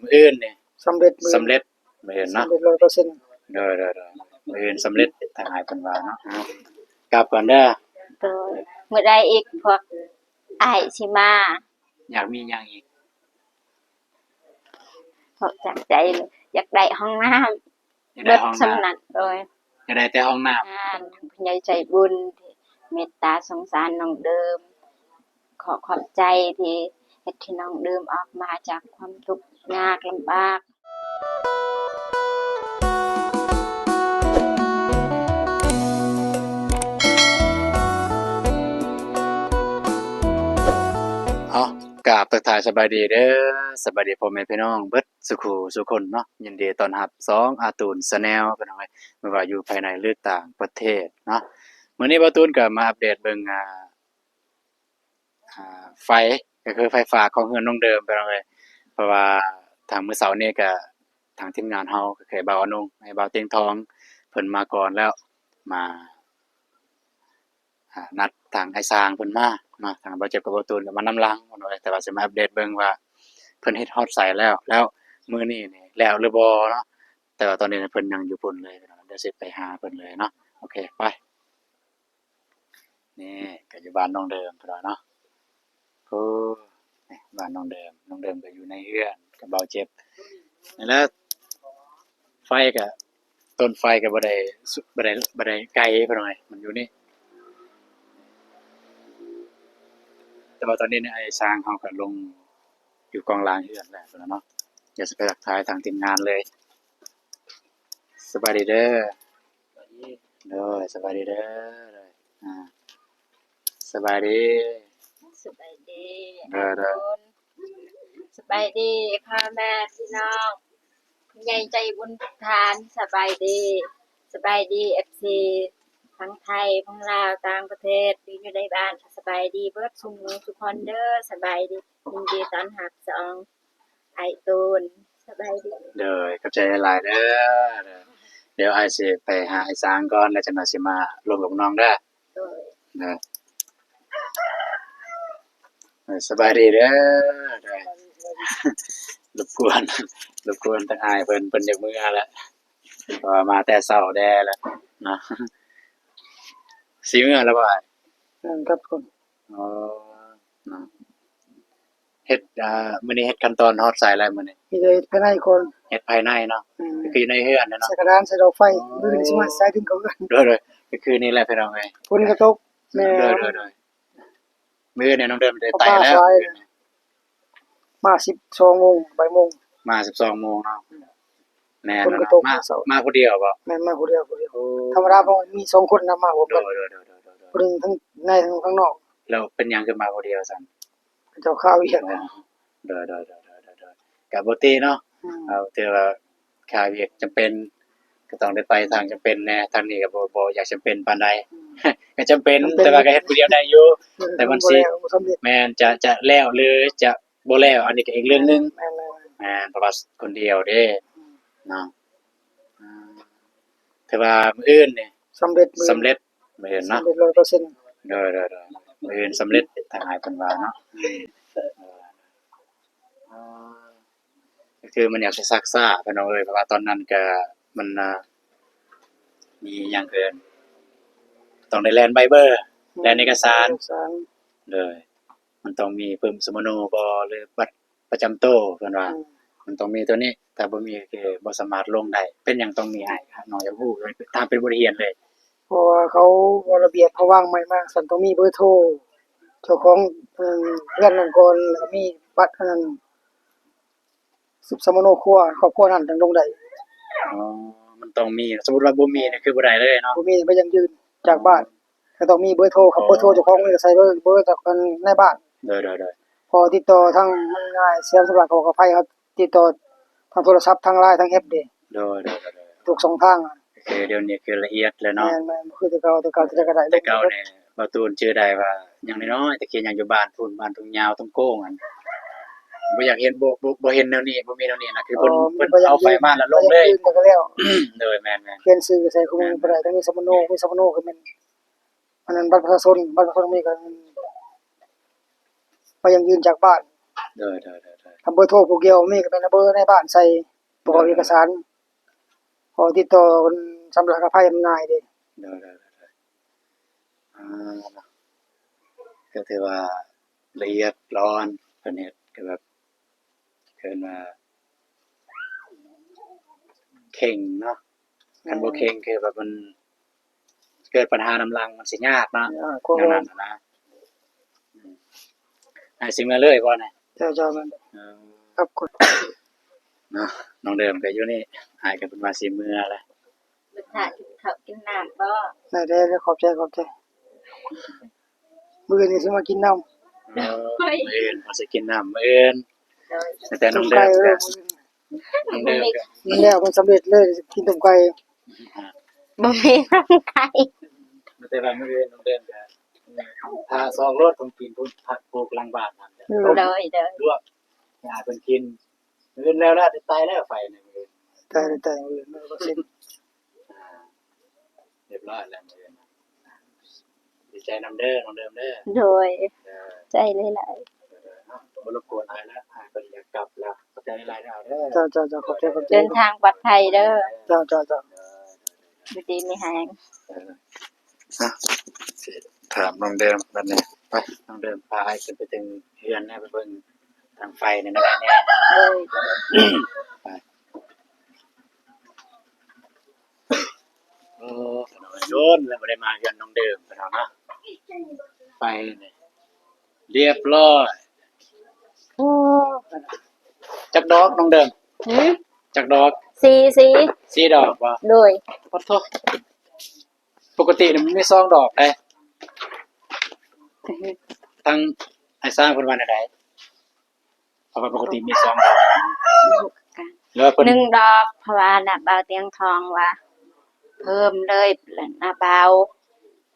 มื้ออื่นนี่สำเร็จสำเร็จมื้ออื่นเนาะสำเร็จ100%เด้อๆๆมื้ออื่นสำเร็จทางอ้ายเพิ่นว่าเนาะกลับก่อนเด้อโดยมื้อใดอีกพวกอ้ายสิมาอยากมีหยังอีกเพราะจากใจเลยอยากได้ห้องน้ำอยากเบิดได้ห้องน้ำส่ำนั้นโดยอยากได้แต่ห้องน้ำทางผู้ใหญ่ใจบุญที่เมตตาสงสารน้องเดิมขอขอบใจที่เฮ็ดให้น้องเดิมออกมาจากความทุกข์ยากลำบาก เอากราบทักทายสบายดีเด้อสบายดีพ่อแม่พี่น้องเบิดสุขุสุคนเนาะยินดีต้อนรับ2อาตูน Channel พี่น้องเอ้ยไม่ว่าอยู่ภายในหรือต่างประเทศเนาะมื้อนี้บ่าวตูนก็มาอัปเดตเบิ่งไฟก็คือไฟฟ้าของเรือนน้องเดิมพี่น้องเอ้ยเพราะว่าทางมื้อเช้านี้ก็ทางทีมงานเฮาก็คือบ่าวอนงให้บ่าวเตียงทองเพิ่นมาก่อนแล้วมานัดทางไอ้สร้างเพิ่นมาเนาะทางบ่าวเจ็บกับบ่าวตูนก็มานำหลังพี่น้องเอ้ยแต่ว่าสิมาอัปเดตเบิ่งว่าเพิ่นเฮ็ดฮอดไสแล้วมื้อนี้นี่แล้วหรือบ่เนาะแต่ว่าตอนนี้เพิ่นยังอยู่พุ่นเลยพี่น้องเดี๋ยวสิไปหาเพิ่นเลยเนาะโอเคไปนี่ก็อยู่บ้านน้องเดิมพี่น้องเนาะ โอ้นี่บ้านน้องเดิมก็อยู่ในเรือนกับเบาเจ็บนั่นแหละไฟก็ต้นไฟก็บ่ได้ไกลไปหน่อยมันอยู่นี่แต่ว่าตอนนี้เนี่ยไอ้สร้างเฮาก็ลงอยู่กองลางเรือนแล้วพุ่นน่ะเนาะเดี๋ยวสิไปทักทายทางทีมงานเลยสบายดีเด้อโอ้ยสบายดีเด้อเลยสบายดีสบายดีเด้อสบายดีพ่อแม่พี่น้องผู้ใหญ่ใจบุญทุกท่านสบายดีสบายดี FC ทั้งไทยทั้งลาวต่างประเทศที่อยู่ในบ้านสบายดีเบิดซุมทุกคนเด้อสบายดียินดีต้อนรับสองไอตูนสบายดีเด้อขอบใจหลายๆเด้อเดี๋ยวอ้ายสิไปหาไอ้สร้างก่อนแล้วจังน่ะสิมาลงกับน้องเด้อโดยเด้อ สบายดีเด้อได้รบกวนทางอ้ายเพิ่นอยากมื้อแล้วเพราะว่ามาแต่เช้าแด่แล้วเนาะสิมื้อแล้วบ่อ้ายครับคนอ๋อเนาะเฮ็ดมื้อนี้เฮ็ดขั้นตอนฮอดไสแล้วมื้อนี้มีแต่เฮ็ดภายในก่อนเฮ็ดภายในเนาะก็คืออยู่ในเรือนน่ะเนาะใส่กระดานใส่ดอกไฟมื้อนี้สิมาใส่ถึงเขากันโดยๆก็คือนี่แหละพี่น้องเอ้ยฝนก็ตกแม่โดยๆมื้อนี้น้องเดิมได้ไต่แล้วมา12:00 นบ่ายโมงมา 12:00 นเนาะแม่นฝนก็ตกมาผู้เดียวบ่แม่นมาผู้เดียวธรรมดาบ่มี2คนนำมาร่วมกันผู้หนึงทั้งในทั้งข้างนอกแล้วเป็นหยังคือมาผู้เดียวซั่นเจ้าข้าวอีกโดยก็บ่ติเนาะถือว่าค่าเวียกจำเป็นก็ต้องได้ไปทางจำเป็นแหน่ทางนี้ก็บ่อยากจำเป็นปานใดก็จำเป็นแต่ว่าก็เฮ็ดผู้เดียวได้อยู่แต่มันสิแม่นจะแล้วหรือจะบ่แล้วอันนี้ก็อีกเรื่องหนึงแม่นแม่นเพราะว่าคนเดียวเด้เนาะอืมแต่ว่ามื้ออื่นนี่สำเร็จมื้ออื่นเนาะสำเร็จ100%เด้อๆๆมื้ออื่นสำเร็จทางอ้ายเพิ่นว่าเนาะอ๋อ ก็คือมันอยากสิซักซ่าพี่น้องเอ้ยเพราะว่าตอนนั้นก็มันมีหยังเกินต้องได้แล่นใบเบอร์แล่นเอกสารเลยมันต้องมีปึ้มสมโนบ่หรือบัตรประจำตัวเพิ่นว่ามันต้องมีตัวนี้ถ้าบ่มีก็คือบ่สามารถลงได้เป็นหยังต้องมีอ้ายครับน้องอยากรู้เลยตามเป็นบทเรียนเลยเพราะว่าเขาระเบียบเขาวางใหม่มาซั่นต้องมีเบอร์โทรเจ้าของเรือนนั้นก่อนแล้วก็มีบัตรอันนั้นสุบสมโนครัวครอบครัวนั้นถึงลงได้อ๋อมันต้องมีสมมุติว่าบ่มีนี่คือบ่ได้เลยเนาะบ่มีก็ยังยืนจากบ้านก็ต้องมีเบอร์โทรครับเบอร์โทรเจ้าของนี่ก็ใส่เบอร์จากคนในบ้านเด้อพอติดต่อทางมันง่ายเสียสำหรับเขาก็ไผครับติดต่อทางโทรศัพท์ทาง LINE ทางแอปเด้เด้อทุก2ทางคือเดี๋ยวนี้คือละเอียดเลยเนาะแม่นๆคือแต่เก่าจะก็ได้แต่เก่านี่บ่ตูนชื่อได้ว่าหยังน้อยๆแต่เขียนหยังอยู่บ้านพูนบ้านทุ่งยาวทุ่งโก้งอันบ่อยากเห็นบ่เห็นแนวนี้บ่มีแนวนี้นะคือเพิ่นเอาไฟมาแล้วลงเลยก็แล้วเด้อแม่นๆเขียนชื่อใส่ข้อมูลบ่ได้ต้องมีสมโนคือมันอันนั้นบัตรประชาชนมีก็ไปยังยืนจากบ้านเด้อ ทำเบอร์โทรผู้เกี่ยวมีก็เป็นเบอร์ในบ้านใส่ประกอบเอกสารขอติดต่อคนสำหรับอภัยมันง่ายเด้ เด้อๆอ่าเนาะก็ถือว่าละเอียดร้อนเพิ่นเฮ็ดก็แบบเกินว่าเข่งเนาะคันบ่เข่งคือแบบมันเกิดปัญหาน้ำลังมันสิยากเนาะ ก็ แนวนั้นน่ะนะอืมให้สิมาเลยบ่เนี่ย จะมัน เออ ครับกด เนาะน้องเดิมก็อยู่นี่อายก็เพิ่นว่าสิมื้อแล้ว บุญถ่ากินข้าวกินน้ำบ่ ได้ขอบใจมื้อนี้สิมากินน้ำ มื้ออื่นว่าสิกินน้ำมื้ออื่น โดย แต่น้ ต้ อ ม งเดิ ไก่ มก็ มื้อ น้องเดิมก็ นี้แล้วมันสำเร็จเลยกินต้มไก่ บ่มีร่างกาย แต่ว่ามื้ออื่นน้องเดิมก็ถ้าซองรถต้องกินพุ่นผักปลูกหลังบ้านนั่นแหละต้ม โดย ลวกให้อายเพิ่นกินมื้ออื่นแล้วจะตายแล้วไฟเนี่ยมื้ออื่น ได้มื้อนี้บ่เสร็จ เรียบร้อยแล้วมื้ออื่นดีใจนำเด้อน้องเดิมเด้อ โดย เออ ใจหลาย เนาะบ่รบกวนอายแล้วอายเพิ่นอยากกลับแล้วขอบใจหลายๆเด้อเด้อ จ้าขอบใจ ๆเดินทางปลอดภัยเด้อ จ้า อยู่ดีมีแฮง ถามน้องเดิมบัดนี้ไปน้องเดิมพาให้ขึ้นไปถึงเฮือนนะไปเบิ่งทางไฟนี่นะแน่ โดย ไปโอ้ขนมโยนแล้วบ่ได้มาเฮือนน้องเดิมไปเนาะนะไปนี่เรียบร้อย โอ้ จักดอกน้องเดิม หืม จักดอก สี 4ดอกบ่ โดย ขอโทษปกตินี่มันมี2ดอกเด้ทั้งไอ้สร้างเพิ่นว่าได้เพราะว่าปกติมี2ดอกแล้วาเพิ่น หนึ่งดอกเพราะว่าน่ะบ่าวเตียงทองว่า เพิ่มเลยน่ะบ่าว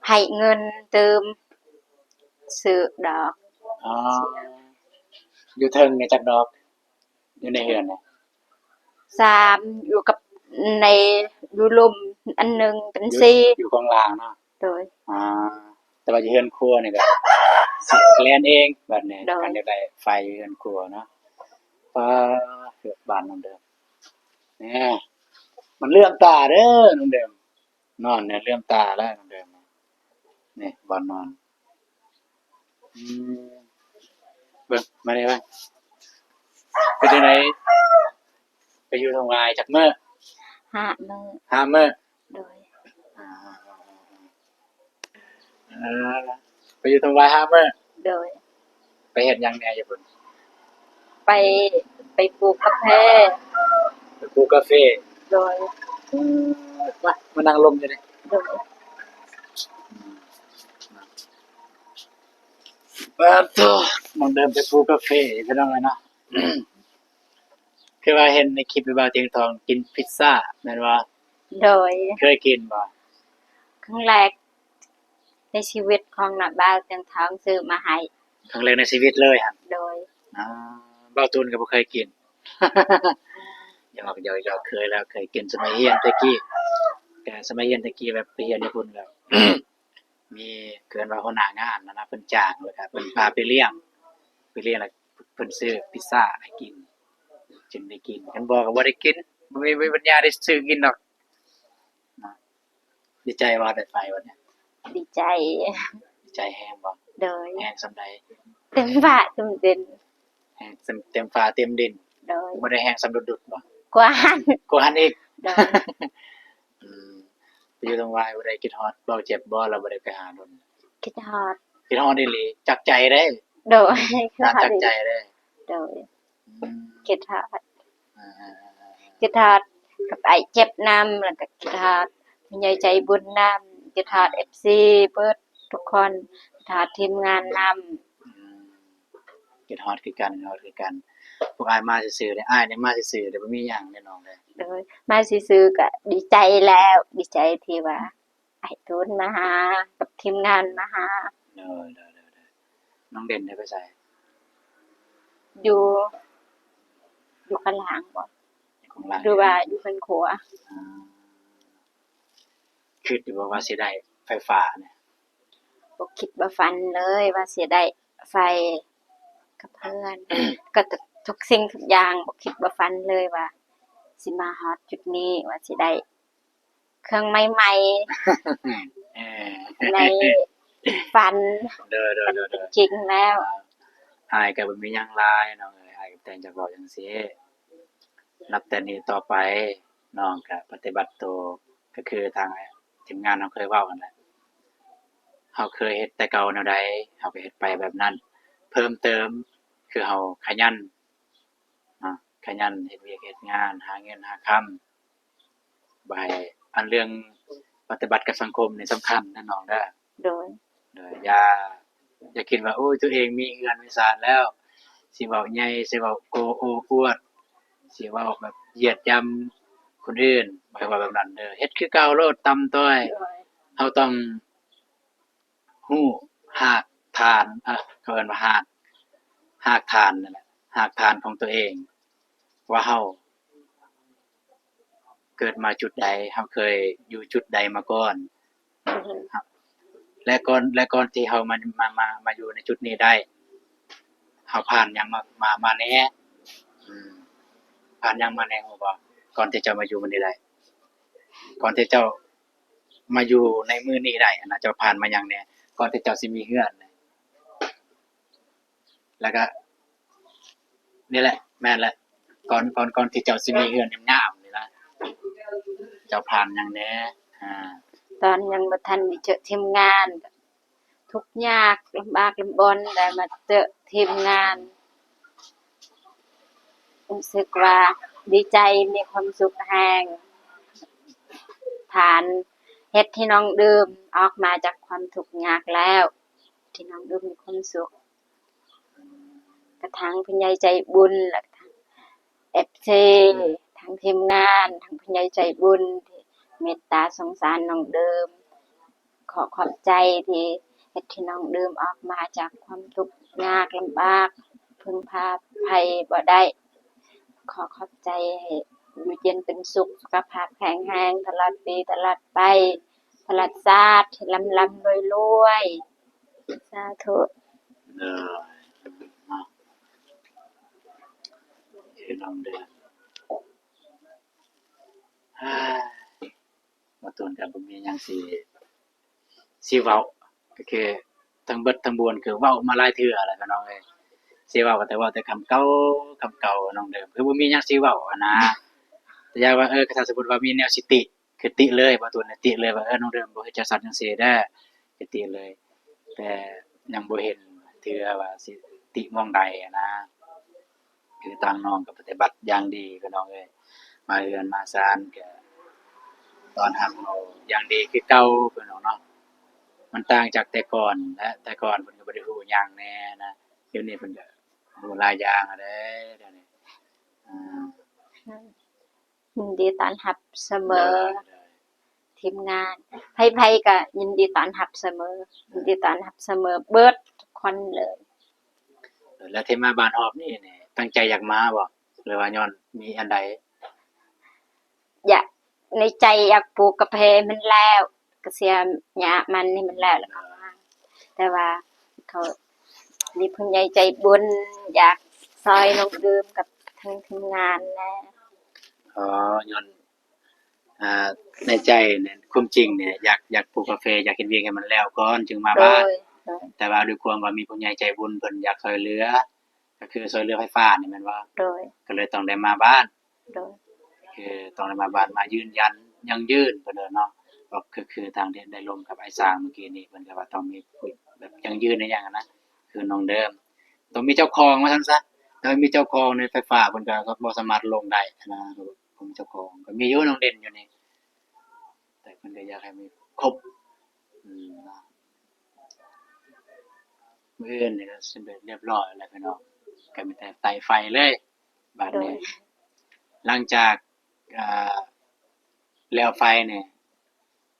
ให้เงินเติมซื้อดอก อ๋ออยู่เทิงนี่จักดอก อยู่ในเฮือนนี่ 3อยู่กับในอยู่ลมอันหนึงเป็น อยู่ข้างล่างเนาะ 4โดย อ่าแต่ว่าอยู่เฮือนครัวนี่ก็สิแล่นเองแบบนี้ โดย การจะได้ไฟอยู่เฮือนครัวเนาะฟ้าเกือบบ้านน้องเดิมแหมมันเลื่อมตาเด้อน้องเดิมนอนเนี่ยเลื่อมตาแล้วน้องเดิมนี่บ่นอนอืมเบิ่งมาได้บ้างเป็นจังไดไปอยู่ทางวายจักมื้อ 5มื้อ ห้ามื้อ โดย อ่าไปอยู่ทางวายห้ามื้อ โดย ไปเฮ็ดหยังแหน่อยู่พุ่น ไปปลูกกาแฟ ไปปลูกกาแฟ โดย มานั่งลมอยู่นี่ โดย โตมันเดินไปปลูกกาแฟพี่น้องเอ้ยเนาะ คือว่าเห็นในคลิปพี่บ่าวเตียงทองกินพิซซ่าแม่นบ่ โดย เคยกินบ่ ครั้งแรกในชีวิตของน่ะบ่าวเตียงทองซื้อมาให้ ครั้งแรกในชีวิตเลยหั่น โดย อ่าบ่าวตูนก็บ่เคยกิน หยอกๆเคยแล้วเคยกินสมัยเรียนแตะกี้แต่สมัยเรียนแตะกี้แบบไปเรียนญี่ปุ่นแล้ว มีเกินว่าหัวหน้างานนะเพิ่นจ้างแล้วก็เพิ่นพาไปเลี้ยงแล้วเพิ่นซื้อพิซซ่าให้กินจึงได้กินคันบ่ก็บ่ได้กินบ่มีปัญญาได้ซื้อกินดอกนะดีใจว่าได้ไปวันเนี้ย ดีใจ ดีใจแฮงบ่ โดย แฮงส่ำใด เต็มบาทเต็มเดิน แฮงเต็มฟ้าเต็มดิน โดย บ่ได้แฮงสำดุดบ่ กว้าน กว่าหันอีก โดย อืมไปอยู่ตรงวายบ่ได้คิดฮอดบ่เจ็บบ่เราบ่ได้ไปหาโดน คิดฮอด คิดฮอดอีหลีจักใจเด้ โดย น่าจักใจเด้ โดย อืม คิดฮอด อ่า คิดฮอดกับไอ้เจ็บน้ำแล้วก็คิดฮอดมีใหญ่ใจบุญน้ำคิดฮอด FC เบิดทุกคนคิดฮอดทีมงานนำ อืมคิดฮอดคือกันฮอดคือกันพวกอ้ายมาซื่อๆเด้อ้ายนี่มาซื่อๆเด้บ่มีหยังเด้น้องเด้ โดยมาซื้อๆก็ดีใจแล้ว ดีใจที่ว่าไอ้ทุนมาหากับทีมงานมาหา เด้อน้องเด่นได้ไปไส อยู่อยู่ข้างหลังบ่ ของร้าน หรือว่าอยู่เพิ่นขัว อ่าคิดอยู่บ่ว่าสิได้ไฟฟ้าเนี่ย บ่คิดบ่ฝันเลยว่าสิได้ไฟกับเพื่อน ก็ ทุกสิ่งทุกอย่างบ่คิดบ่ฝันเลยว่าสิมาฮอดจุดนี้ว่าสิได้เครื่องใหม่เออ ๆในฝันเด้อมันเป็นๆๆจริงแล้ว ๆอ้ายก็บ่มีหยังหลายน้องเอ้ยอ้ายก็แต่งจะเว้าจังซี่นับแต่นี้ต่อไปน้องก็ปฏิบัติตัวก็คือทางทีมงานเราเคยเว้ากันแหละเราเคยเฮ็ดแต่เก่าแนวใดเราก็เฮ็ดไปแบบนั้นเพิ่มเติมคือเราขยันเนาะขยันเฮ็ดเวียกเฮ็ดงานหาเงินหาค่ำบ่ให้อันเรื่องปฏิบัติกับสังคมนี่สำคัญนะน้องเด้อ โดย อย่าคิดว่าโอ้ยตัวเองมีเงินมีศาลแล้วสิเว้าใหญ่สิเว้าโอ้โอ้อวดสิเว้าแบบเหยียดหยามคนอื่นบ่ให้ว่าแบบนั้นเด้อเฮ็ดคือเก่าโลดต่ำต้อยเฮาต้องฮู้รากฐานเขาเอิ้นว่ารากฐานนั่นแหละรากฐานของตัวเองว่าเฮาเกิดมาจุดใดเฮาเคยอยู่จุดใดมาก่อนครับและก่อนที่เฮามาอยู่ในจุดนี้ได้เฮาผ่านหยังมาแหน่อืมผ่านหยังมาแหน่ฮู้บ่ก่อนที่จะมาอยู่มื้อนี้ได้ก่อนที่เจ้ามาอยู่ในมื้อนี้ได้อะนะเจ้าผ่านมาหยังแหน่ก่อนที่เจ้าสิมีเรือนน่ะแล้วก็นี่แหละแม่นแหละก่อนที่เจ้าสิมีเรือนงามๆนี่ล่ะเจ้าผ่านหยังแหน่อา ตอนยังบ่ทันได้เจอทีมงานก็ทุกข์ยากลำบากลำบนได้มาเจอทีมงานรู้สึกว่าดีใจมีความสุขแรง ผ่านเฮ็ดที่น้องดื่มออกมาจากความทุกข์ยากแล้ว ที่น้องดื่มมีความสุขกระทั่งผู้ใหญ่ใจบุญและทั้ง FC ทั้งทีมงานทั้งผู้ใหญ่ใจบุญที่เมตตาสงสารน้องดื่มขอขอบใจที่เฮ็ดที่น้องดื่มออกมาจากความทุกข์ยากลำบากพึ่งพาภัยบ่ได้ขอขอบใจให้อยู่เย็นเป็นสุขสุขภาพแข็งแรงตลอดปีตลอดไปตลอดชาติให้ร่ำๆรวยๆสาธุ เออเนาะคือน้องเดือนมาตูนกับบ่มีหยังสิเว้าก็คือทั้งเบิดทั้งมวลคือเว้ามาหลายเทื่อแล้วพี่น้องเอ้ยสิเว้าก็แต่เว้าแต่คำเก่าน้องเดิมคือบ่มีหยังสิเว้าอะนะแต่อยากว่าถ้าสมมุติว่ามีแนวสิติคือติเลยบ่ตูนน่ะติเลยว่าน้องเดิมบ่เฮ็ดจังซั่นจังซี่เด้อคือติเลย แต่ยังบ่เห็นเทื่อว่าสิติหม้องใดอะนะ คือทางน้องก็ปฏิบัติอย่างดีพี่น้องเอ้ยมาเรือนมาศาลก็ต้อนรับเราอย่างดีคือเก่าพี่น้องเนาะมันต่างจากแต่ก่อนและแต่ก่อนเพิ่นก็บ่ได้ฮู้หยังแน่นะเดี๋ยวนี้เพิ่นก็ฮู้หลายอย่างอะเด้เดี๋ยวนี้อ่ายินดีต้อนรับเสมเด้อทีมงานไผๆก็ยินดีต้อนรับเสมอยินดีต้อนรับเสมอเบิดทุกคนเลย แล้วที่มาบ้านฮอบนี่ตั้งใจอยากมาบ่หรือว่าย้อนมีอันใดอยากในใจอยากปลูกกาแฟมันแล้วก็เสียหญ้ามันนี่มันแล้วก็มาแต่ว่าเขามีผู้ใหญ่ใจบุญอยากซอยน้องดื่มกับทั้งทีมงานแน่ อ๋อย้อนในใจเนี่ยความจริงเนี่ยอยากปลูกกาแฟอยากเฮ็ดเวียกให้มันแล้วก่อนจึงมาโดบ้าน ยโดยแต่ว่าด้วยความว่ามีผู้ใหญ่ใจบุญเพิ่นอยากช่วยเหลือก็คือช่วยเหลือไฟฟ้านี่แม่นบ่โดยก็เลยต้องได้มาบ้านโดยคือต้องได้มาบ้านมายืนยันยั่งยืนเพิ่นเนาะก็คือทางที่ได้ร่วมกับไอ้สร้างเมื่อกี้นี้เพิ่นก็ว่าต้องมีผู้แบบยั่งยืนในอย่างนั้นนะคือน้องเดิมต้องมีเจ้าของว่าซั่นซะถ้าไม่มีเจ้าของในไฟฟ้าเพิ่นก็บ่สามารถลงได้นะผมเจ้าของก็มีอยู่น้องเด่นอยู่นี่แต่เพิ่นก็อยากให้มีครบเนาะ มื้ออื่นนี่ก็สำเร็จเรียบร้อยแล้วพี่น้องก็มีแต่ไต่ไฟเลยบัดโดยนี้หลังจากอ่าแล้วไฟนี่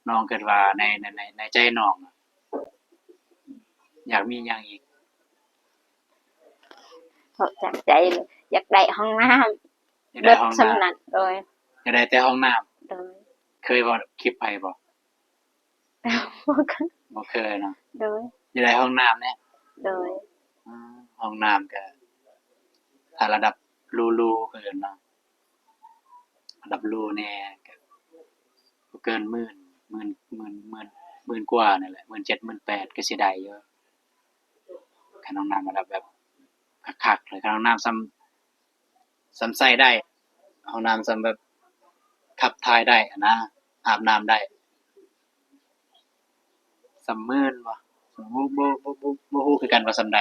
น้องคิดว่าในใจน้องอะอยากมีหยังอีกเพราะจากใจเลยอยากได้ห้องน้อยากำได้เบิดห้องน้สำนักโดยำอยากได้แต่ห้องน้โดย ำเคยเว้าคลิปไผบ่ บ่เคยบ่เคยเนาะโดยอยากได้ห้องน้ำแหน่โดยห้องน้ำก็ ถ้าระดับรูคือเนาะระดับรูแน่ก็บ่เกินหมื่นหมื่นกว่านั่นแหละ17,000 18,000ก็สิได้อยู่คันห้องน้ำระดับแบบคักๆเลยคันห้องน้ำซ้ำใช้ได้ห้องน้ำซ้ำแบบขับถ่ายได้อะนะอาบน้ำได้ซ้ำหมื่นบ่บ่ฮู้คือกันว่าส่ำใด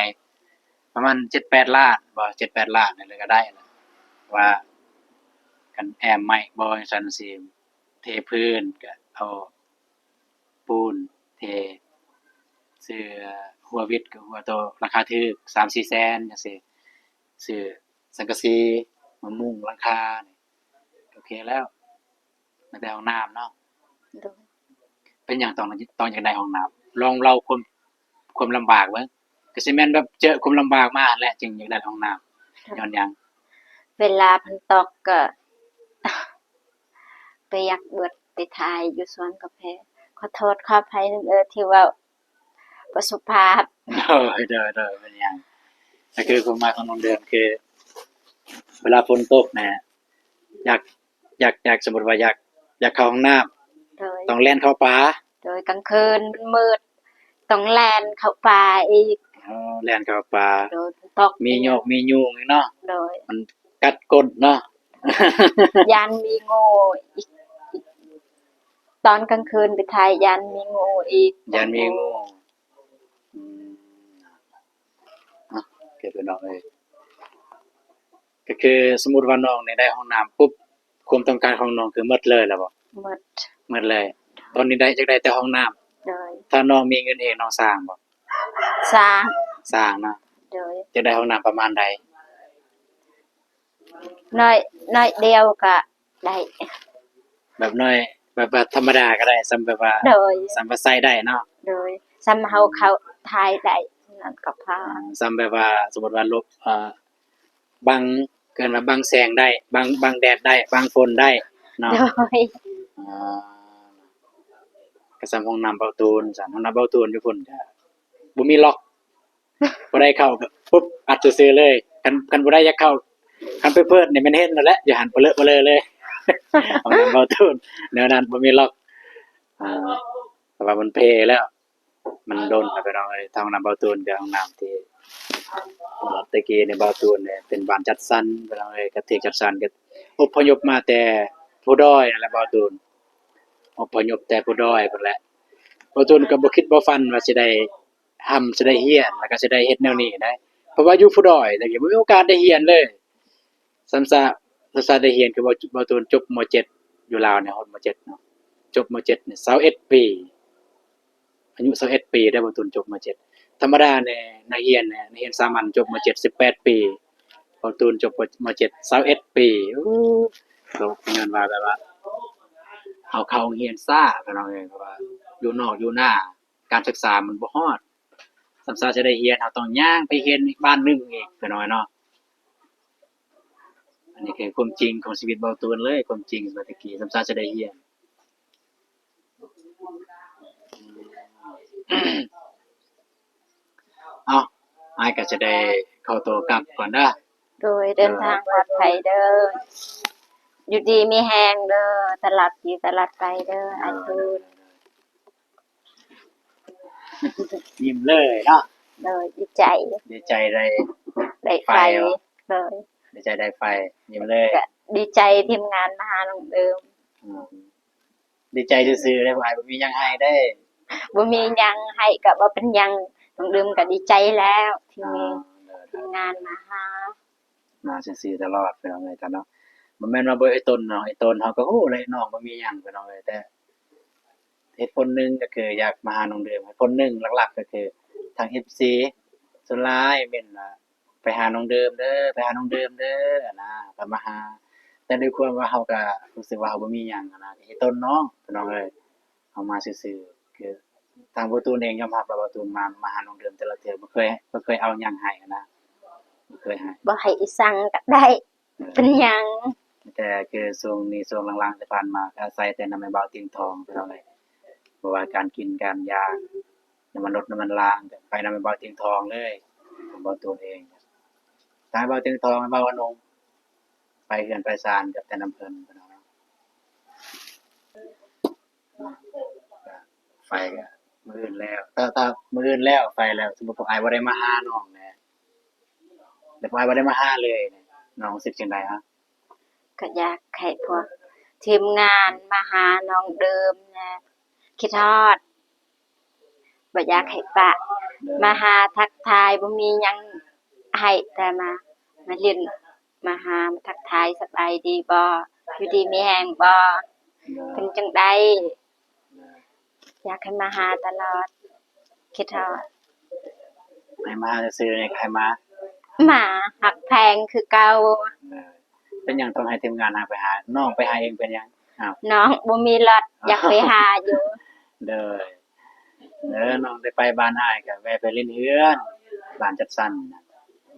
ประมาณ7-8ล้านบ่7-8ล้านนี่เลยก็ได้นะว่าคันแอมใหม่บ่จั่งซั้นสิเทพื้นก็เอาปูนเทซื้อหัววิดกับหัวโตราคาถูก3-4แสนจังซี่ซื้อสังกะสีมามุงหลังคานี่โอเคแล้วตั้งแต่ห้องน้ำเนาะ โดย เป็นหยังต้องอยากได้ห้องน้ำลองเล่าความลำบากเบิ่งก็สิแม่นแบบเจอความลำบากมาแหละจึงอยากได้ห้องน้ำย้อนหยัง เวลาเพิ่นตกก็ ไปอยากเบิดไปถ่ายอยู่สวนกาแฟขอโทษขออภัยที่ว่าบ่สุภาพ เด้อเป็นหยังก็คือความหมายของน้องเดือนคือ เวลาฝนตกน่ะอยากสมมุติว่าอยากเข้าห้องน้ำ โดย ต้องแล่นเข้าป่า โดยกลางคืนมันมืดต้องแล่นเข้าป่าอีก แล่นเข้าป่า โดยตก มีโยกมียุงอีกเนาะ โดย มันกัดก้นเนาะ ยันมีงูอีกตอนกลางคืนไปถ่ายยันมีงูอีก ยันมีงูอืมเก็บไปน้องเอ้ยก็คือสมมุติว่าน้องนี่ได้ห้องน้ำปุ๊บความต้องการของน้องคือหมดเลยแล้วบ่ หมด หมดเลย ตอนนี้ได้จักได้แต่ห้องน้ำ โดย ถ้าน้องมีเงินเองน้องสร้างบ่ สร้าง สร้างเนาะ โดย จะได้ห้องน้ำประมาณใด น้อยเดียวก็ได้ แบบน้อยแบบธรรมดาก็ได้ซ้ำแบบว่า โดย ซ้ำว่าใส่ได้เนาะ โดยซ้ำเฮาเข้าถ่ายได้นั่นก็พอ ซ้ำแบบว่าสมมุติว่าลบบังเกินว่าบังแสงได้บังแดดได้บังฝนได้เนาะ โดย อ่ากระซำห้องน้ำเบาตูนสั่นห้องน้ำเบาตูนอยู่พุ่นก็บ่มีล็อกบ่ได้เข้าก็ปุ๊บอัดซื่อๆเลยคันบ่ได้อยากเข้าคันไปเปิดนี่มันเห็นนั่นแหละอย่าหันเปเลอะเลย ห้องน้ำเบาตูนแนวนั้นบ่มีล็อกอ่าแต่ว่ามันเพแล้ว มันโดนไปน้องเอ้ยทางห้องน้ำเบาตูนกับห้องน้ำที่ตะกี้ในเบาตูนเนี่ยเป็นบ้านจัดสรรไปน้องเอ้ยก็ถูกจัดสรรก็อพยพมาแต่ผู้ด้อยนั่นแหละเบาตูน อพยพแต่ผู้ด้อยพุ่นแหละบ่ทุนก็บ่คิดบ่ฝันว่าสิได้สิได้เรียนแล้วก็สิได้เฮ็ดแนวนี้ได้เพราะว่าอยู่ผู้ด้อยแต่ก็บ่มีโอกาสได้เรียนเลยซ้ำซะได้เรียนคือบ่ทุนจบม .7 อยู่ลาวเนี่ยฮอดม .7 เนาะจบม .7 เนี่ย21ปีอายุ21ปีได้บ่ทุนจบม .7 ธรรมดาเนี่ยนักเรียนเนี่ยนักเรียนสามัญจบม .7 18ปีบ่ทุนจบม .7 21ปีก็ย้อนว่าแบบว่า เอาเข้าโรงเรียนซ่าพี่น้องเอ้ยเพราะว่าอยู่นอกอยู่หน้าการศึกษามันบ่ฮอดสำซาจะได้เรียนเราต้องย่างไปเรียนอีกบ้านหนึงอีกพี่น้อยเนาะอันนี้คือความจริงของชีวิตเบาตูนเลยความจริงว่าแตะกี้สำซาจะได้เรียน เอ้าอ้ายก็จะได้เข้าตัวกลับก่อนเด้อ โดยเดินทางปลอดภัยเด้ออยู่ดีมีแฮงเด้อตลอดปีตลอดไปเด้ออันทูน ยิ้มเลยเนาะ โดยดีใจ ดีใจได้ ได้ไฟ ไฟเหรอ เลย ดีใจได้ไฟยิ้มเลย ก็ดีใจทีมงานมาหาน้องเดิม อืมดีใจซื่อๆได้ว่าบ่มีหยังให้ได้ บ่มีหยังให้ก็บ่เป็นหยังน้องเดิมก็ดีใจแล้วที่มีทีมงานมาหา มาซื่อๆตลอดพี่น้องเอ้ยแต่เนาะบ่แม่นว่าบ่ไอ้ต้นเนาะไอ้ต้นเฮาก็ฮู้เลยน้องบ่มีหยังพี่น้องเอ้ยแต่เหตุผลหนึ่งก็คืออยากมาหาน้องเดิมเหตุผลหนึ่งหลักๆก็คือทาง FC ส่วนหลายเม่นว่าไปหาน้องเดิมเด้อไปหาน้องเดิมเด้ออะนะก็มาหา แต่ด้วยความว่าเฮาก็รู้สึกว่าเฮาบ่มีหยังอะนะไอ้ต้นน้องพี่น้องเอ้ยเฮามาซื่อๆคือทางบ่ตูนเองยอมรับว่าบ่ตูนมาหาน้องเดิมแต่ละเทื่อบ่เคยเอาหยังให้อะนะบ่เคยให้ บ่ให้อีสั่งก็ได้เป็นหยัง แต่คือช่วงหลังๆที่ผ่านมาก็อาศัยแต่น้ำมันเบาเตียงทองไปเท่าไหร่เพราะว่าการกินการยาน้ำมันลดน้ำมันล้างก็ไปน้ำมันเบาเตียงทองเลยผมบอกตัวเอง ทางเบาตึงทองเบาอนงไปเฮือนไปซานกับแต่น้ำเพิ่นพี่น้องเนาะไฟก็มื้ออื่นแล้วถ้ามื้ออื่นแล้วไฟแล้วสมมุติพวกอ้ายบ่ได้มาหาน้องแหน่แต่พวกอ้ายบ่ได้มาหาเลยเนี่ยน้องรู้สึกจังไดฮะ ก็อยากให้พวกทีมงานมาหาน้องเดิมนะคิดฮอดบ่อยากให้ปะมาหาทักทายบ่มีหยังให้แต่มาเล่นมาหามาทักทายสบายดีบ่อยู่ดีมีแรงบ่เพิ่นจังได๋อยากให้มาหาตลอดคิดฮอด ให้มาซื่อๆนี่ให้มา หมาหักแพงคือเก่า เออเป็นหยังต้องให้ทีมงานหาไปหาน้องไปหาเองเป็นหยังอ้าว น้องบ่มีรถอยากไปหาอยู่ เด้อน้องได้ไปบ้านอ้ายก็แวะไปเล่นเฮือนบ้านจัดสรรน่ะ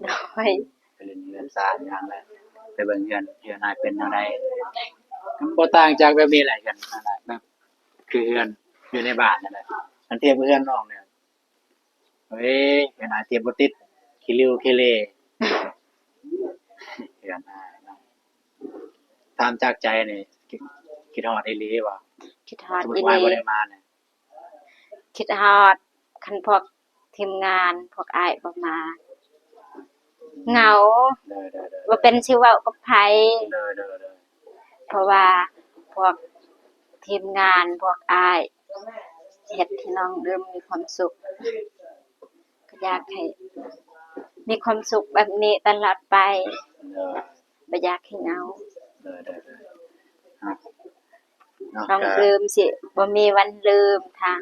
โดย ไปเล่นเฮือนซานอย่างแหละไปเบิ่งเฮือนอ้ายเป็นแนวใดก็บ่ต่างจากแบบนี้แหละกันนั่นแหละแบบคือเฮือนอยู่ในบ้านนั่นแหละอันเทียบกับเฮือนน้องเนี่ยเฮ้ยเฮือนอ้ายเทียบบ่ติดขี้ริ้วขี้เหร่เฮือนอ้ายเนาะถามจากใจนี่คิดฮอดอีหลีว่า คิดฮอด สมมุ อี ติว่า นี บ่ได้มาเนี่ย คิดฮอดคันพวกทีมงานพวกอ้ายบ่มาเหงา เด้อบ่เป็นสิเว้ากับไผ เด้อ เพราะว่าพวกทีมงานพวกอ้ายเฮ็ดให้น้องเริ่มมีความสุขก็อยากให้มีความสุขแบบนี้ตลอดไป เด้อ บ่อยากให้เหงา เด้อครับเนาะ น้อง ก็ ลืมสิบ่มีวันลืมทาง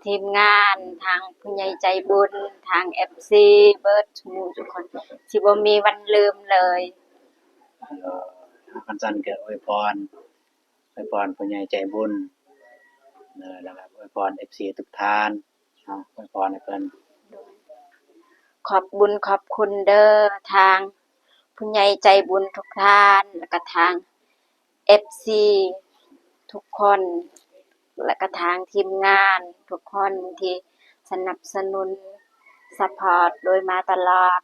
ทีมงานทางผู้ใหญ่ใจบุญทาง FC เบิดทุกหมู่ทุกคนสิบ่มีวันลืมเลย คันซั่นก็อวยพรผู้ใหญ่ใจบุญแล้วก็อวยพร FC ทุกท่านเนาะอวยพรให้เพิ่น ขอบบุญขอบคุณเด้อทางผู้ใหญ่ใจบุญทุกท่านแล้วก็ทาง FC ทุกคนแล้วก็ทางทีมงานทุกคนที่สนับสนุนซัพพอร์ตโดยมาตลอด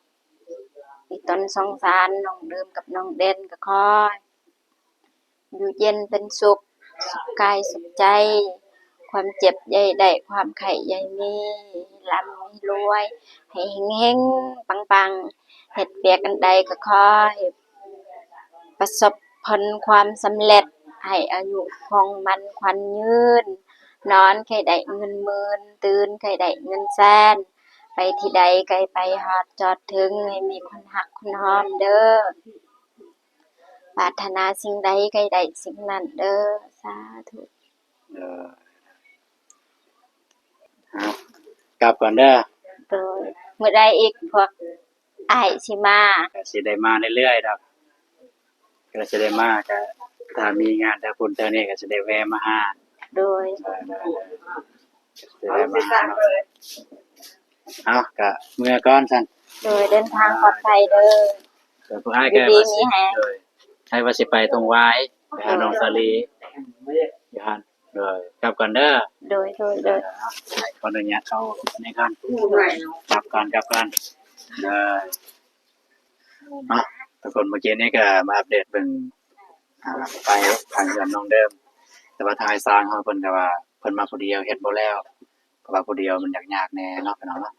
อีตนสงสารน้องเดิมกับน้องเด่นก็ขออยู่เย็นเป็นสุขสุขกายสุขใจ ความเจ็บใยได้ความไข้ใยมีร่ำให้รวย ให้เฮงๆปังๆเฮ็ดเวียกอันใดก็ขอให้ประสบผลความสำเร็จให้อายุคงมันขวัญยืน นอนใครได้เงินหมื่นตื่นใครได้เงินแสนไปที่ใดไกลไปฮอดจอดถึงให้มีคนฮักคนหอมเด้อปรารถนาสิ่งใดใครได้สิ่งนั้นเด้อสาธุ เด้อเอากลับก่อนเด้อ โดยมื้อใดอีกพวกอ้ายสิมา ก็สิได้มาเรื่อยๆดอกก็สิได้มาก็ถ้ามีงานถ้าพุ่นเท่านี้ก็สิได้แวะมาหา โดย สิได้มาหาเนาะเอาก็เมื่อก่อนซั่น โดยเดินทางปลอดภัยเด้อ เดี๋ยวผู้อ้ายก็ ดี ว่า ๆมี สิ แฮง เด้อให้ว่าสิไปตรงหวายไปหาน้องสาลีอยู่หั่นเด้อกลับก่อนเด้อ โดย ขออนุญาตเข้าในการกลับก่อนเนาะทุกคนเมื่อกี้นี้ก็มาอัปเดตเบิ่งไปทางเรือนน้องเดิม แต่ว่าทางไอ้ซางเขาเพิ่นก็ว่าเพิ่นมาผู้เดียวเฮ็ดบ่แล้วเพราะว่าผู้เดียวมันยากๆแน่เนาะพี่น้องเนาะ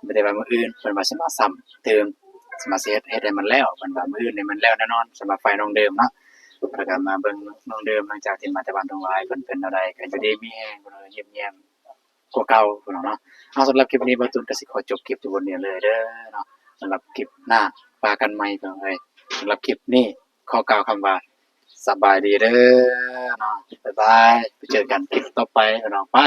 บ่ได้ว่ามื้ออื่นเพิ่นว่าสิมาซ้ำเติมสิมาเฮ็ดให้มันแล้วเพิ่นว่ามื้ออื่นนี่มันแล้วแน่นอนสำหรับไฟน้องเดิมเนาะแล้วก็มาเบิ่งน้องเดิมหลังจากที่มาแต่บ้านดงหวายเพิ่นเป็นแนวใดก็อยู่ดีมีแรงเพิ่นว่าเยี่ยมๆ กว่าเก่าพี่น้องเนาะเอาสำหรับคลิปนี้บ่ตุนก็สิขอจบคลิปอยู่บนนี้เลยเด้อเนาะสำหรับคลิปหน้าปากันใหม่พี่น้องเอ้ยสำหรับคลิปนี้ขอกล่าวคำว่าสบายดีเด้อเนาะบ๊ายบายไปเจอกันคลิปต่อไปพี่น้องไป